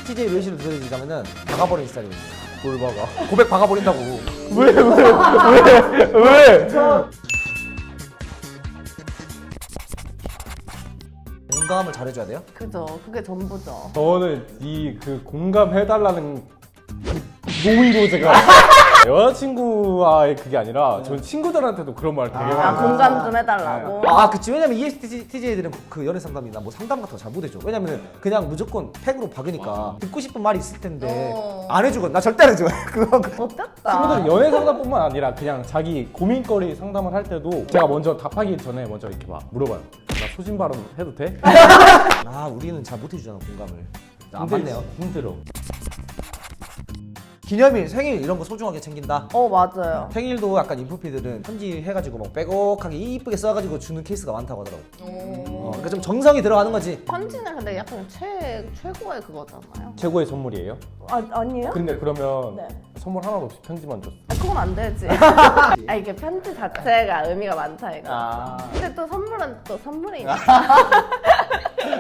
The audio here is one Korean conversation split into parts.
ESTJ 레이시를 들어드리자면은 박아버린 스타일이거든요. 뭘 박아? 고백 박아버린다고. 왜? 공감을 잘해줘야 돼요? 그죠. 그게 전부죠. 저는 이 그 공감해달라는 그 노이로제가 여자친구와의 그게 아니라 전 친구들한테도 그런 말 되게 많이 해요. 공감 좀 해달라고. 아, 그치. 왜냐면 ESTJ들은 그 연애 상담이나 뭐 상담 같은 거 잘 못해줘. 왜냐면 그냥 무조건 팩으로 박으니까 듣고 싶은 말이 있을 텐데 안 해주거든. 나 절대 안 해줘. 그거. 못됐다. 친구들은 연애 상담뿐만 아니라 그냥 자기 고민거리 상담을 할 때도 제가 먼저 답하기 전에 먼저 이렇게 막 물어봐요. 나 소신 발언 해도 돼? 아, 우리는 잘 못해주잖아, 공감을. 안 맞네요. 힘들어. 기념일, 생일 이런 거 소중하게 챙긴다. 맞아요. 생일도 약간 인프피들은 편지 해가지고 막 빼곡하게 이쁘게 써가지고 주는 케이스가 많다고 하더라고. 그러니까 좀 정성이 들어가는 거지. 편지는 근데 약간 최고의 그거잖아요. 최고의 선물이에요? 아니에요? 근데 그러면 네. 선물 하나도 없이 편지만 줬어. 그건 안 되지. 이게 편지 자체가 의미가 많다 이거. 근데 또 선물은 또 선물이니까.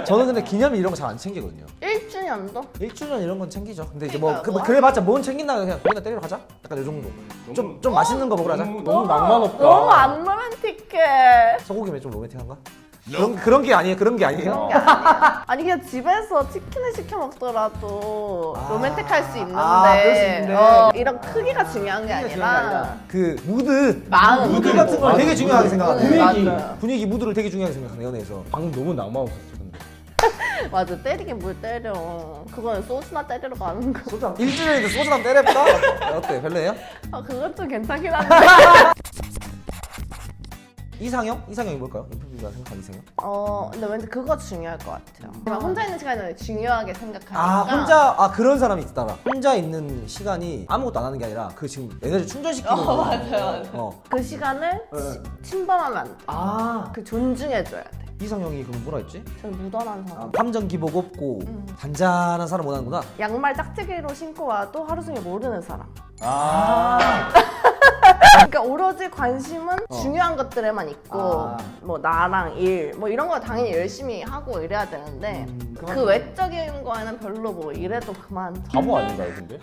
저는 근데 기념일 이런 거 잘 안 챙기거든요. 1주년도? 1주년 이런 건 챙기죠. 근데 이제 그러니까 뭐 그래봤자 뭔 챙긴다 그냥 거기다 때리러 가자. 약간 이 정도. 좀 맛있는 거 먹으러 가자. 너무 낭만 없다. 너무 안 로맨틱해. 소고기면 좀 로맨틱한가? 그런 게 아니에요. 그런 게 아니에요. 아니 그냥 집에서 치킨을 시켜 먹더라도 로맨틱할 수 있는데, 그럴 수 있는데. 이런 크기가 중요한 게 아니라 그 무드 마음. 무드 같은 걸 되게 중요하게 생각하는 분위기. 분위기 무드를 되게 중요하게 생각하는 연애에서. 방금 너무 낭만 없었어 근데. 맞아, 때리긴 뭘 때려. 그건 소주나 때리러 가는 거. 소주 1주년인데 소주 한 때려볼까? 어때? 별로예요? 그건 좀 괜찮긴 한데. 이상형? 이상형이 뭘까요? 인프피가 생각하는 이상형? 근데 왠지 그거 중요할 것 같아요. 그냥 혼자 있는 시간을 중요하게 생각하니까. 그런 사람이 있더라. 혼자 있는 시간이 아무것도 안 하는 게 아니라 그 지금 에너지 충전시키는 거. 맞아요. 그 시간을 침범하면 안 돼. 그 존중해줘야 돼. 이상형이 그럼 뭐라 했지? 저는 무던한 사람. 감정 기복 없고 단짠한 사람 원하는구나. 양말 짝짝이로 신고 와도 하루 종일 모르는 사람. 그러니까 오로지 관심은 중요한 것들에만 있고 뭐 나랑 일 뭐 이런 거 당연히 열심히 하고 이래야 되는데 그 외적인 거에는 별로 뭐 이래도 그만. 바보 아닌가요 근데?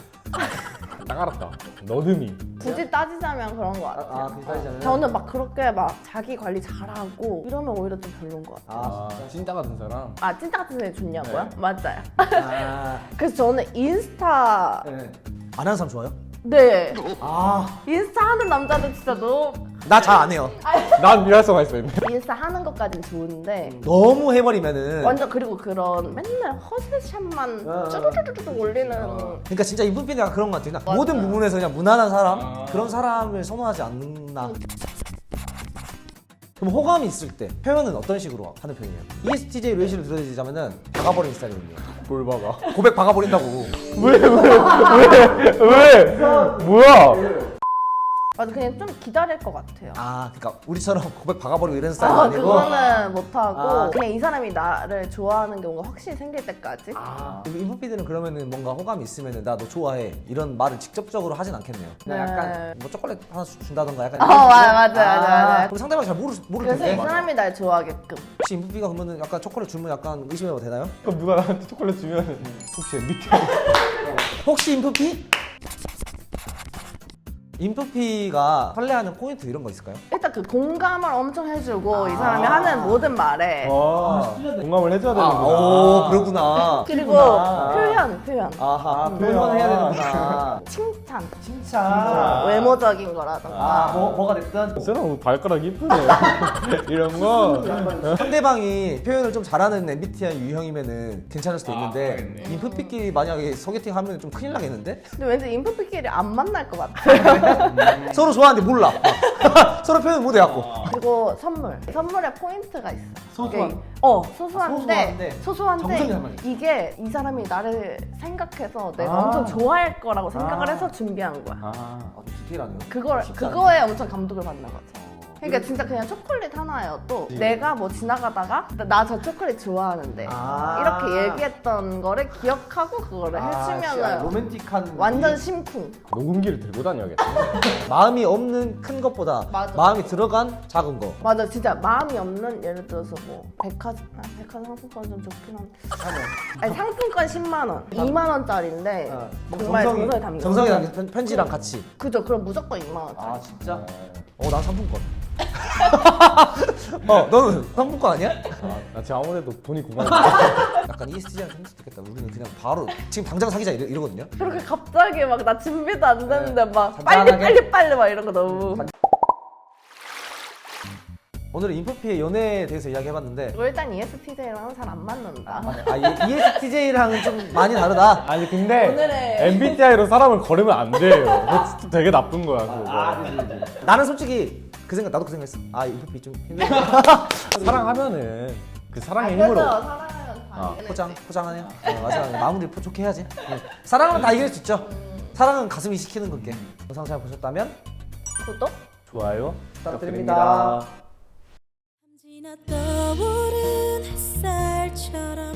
딱 알았다. 너듬이. 굳이 따지자면 그런 것 같아요. 굳이 따지자면? 저는 막 그렇게 막 자기 관리 잘하고 이러면 오히려 좀 별로인 것 같아요. 찐따 같은 사람. 찐따 같은 사람이 좋냐고요? 네. 맞아요. 그래서 저는 인스타 안 하는 사람 좋아요? 네. 인스타 하는 남자들 진짜 나 잘 안 해요. 난 일할성가 있어 있네. 인스타 하는 것까진 좋은데 너무 해버리면은 완전 그리고 그런 맨날 허세샷만 쭈루루루루 올리는 그러니까 진짜 인프피가 그런 것 같아요. 그냥 모든 부분에서 그냥 무난한 사람? 그런 사람을 선호하지 않나. 그럼 호감이 있을 때 표현은 어떤 식으로 하는 편이에요? ESTJ 레이시를 들어드리자면은 박아버린 스타일이거든요. 뭘 박아? 고백 박아버린다고. 왜? 뭐야? 맞아, 그냥 좀 기다릴 것 같아요. 그러니까 우리처럼 고백 박아버리고 이런 스타일 아니고. 그거는 못하고 그냥 이 사람이 나를 좋아하는 경우가 확실히 생길 때까지. 인프피들은 그러면은 뭔가 호감이 있으면은 나 너 좋아해 이런 말을 직접적으로 하진 않겠네요. 그냥 네. 약간 뭐 초콜릿 하나 준다던가 약간. 맞아. 그럼 상대방이 잘 모를 그래서 이 텐데. 사람이 날 좋아하게끔. 혹시 인프피가 그러면은 약간 초콜릿 주면 약간 의심해도 되나요? 그럼 누가 나한테 초콜릿 주면 혹시 MBTI? 혹시 인프피? 인프피가 설레하는 포인트 이런 거 있을까요? 일단 그 공감을 엄청 해주고 이 사람이 하는 모든 말에 공감을 해줘야 되는구나. 오, 그렇구나. 그리고 표현 표현을 해야 되는구나. 칭찬 외모적인 거라던가 뭐가 됐든 이 사람 발가락 이쁘네. 이런 거. 상대방이 표현을 좀 잘하는 MBTI 유형이면은 괜찮을 수도 있는데 인프피끼리 만약에 소개팅 하면 좀 큰일 나겠는데? 근데 왠지 인프피끼리 안 만날 것 같아. 서로 좋아하는데 몰라. 서로 표현 못 해갖고. 그리고 선물에 포인트가 있어. 소소한? 소소한데 정성이 담아져. 이게 이 사람이 나를 생각해서 내가 엄청 좋아할 거라고 생각을 해서 준비한 거야. 좀 디테일하네요. 그거에 엄청 감동을 받는 거죠. 그러니까 진짜 그냥 초콜릿 하나예요. 또 내가 뭐 지나가다가 나 저 초콜릿 좋아하는데 아. 이렇게 얘기했던 거를 기억하고 그거를 진짜 해주면은 로맨틱한 완전 심쿵. 녹음기를 들고 다녀야겠다. 마음이 없는 큰 것보다 맞아. 마음이 들어간 작은 거. 맞아, 진짜 마음이 없는 예를 들어서 뭐 백화점 상품권 좀 좋긴 한데 아니 상품권 10만 원, 2만 원짜리인데 정말 정성이 담겨. 정성이 담긴 편지랑 같이. 그죠? 그럼 무조건 2만 원짜리. 아 진짜? 난 상품권. 너는 상품권 아니야? 나 지금 아무래도 돈이 궁금해. 약간 ESTJ랑 생겼겠다. 우리는 그냥 바로 지금 당장 사귀자 이러거든요. 그렇게 갑자기 막 나 준비도 안 됐는데 막 잔잔하게? 빨리 막 이런 거 너무. 오늘은 인프피의 연애에 대해서 이야기해봤는데 일단 ESTJ랑은 잘 안 맞는다. ESTJ랑은 좀 많이 다르다. 아니 근데 오늘의- MBTI로 사람을 거르면 안 돼요. 그거 진짜 되게 나쁜 거야 그거. 나는 솔직히 나도 그 생각했어. 인프피 좀 힘들어. 사랑하면은 그 사랑의 그죠? 힘으로 사랑하면 다 이겨내지. 포장하네요. 맞아. 마무리 좋게 해야지. 사랑은 다 이길 수 있죠. 사랑은 가슴이 시키는 거게. 영상 잘 보셨다면 구독? 좋아요 부탁드립니다. 지나 떠오른 햇살처럼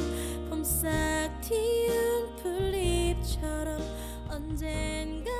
봄싹 튀운 풀잎처럼 언젠가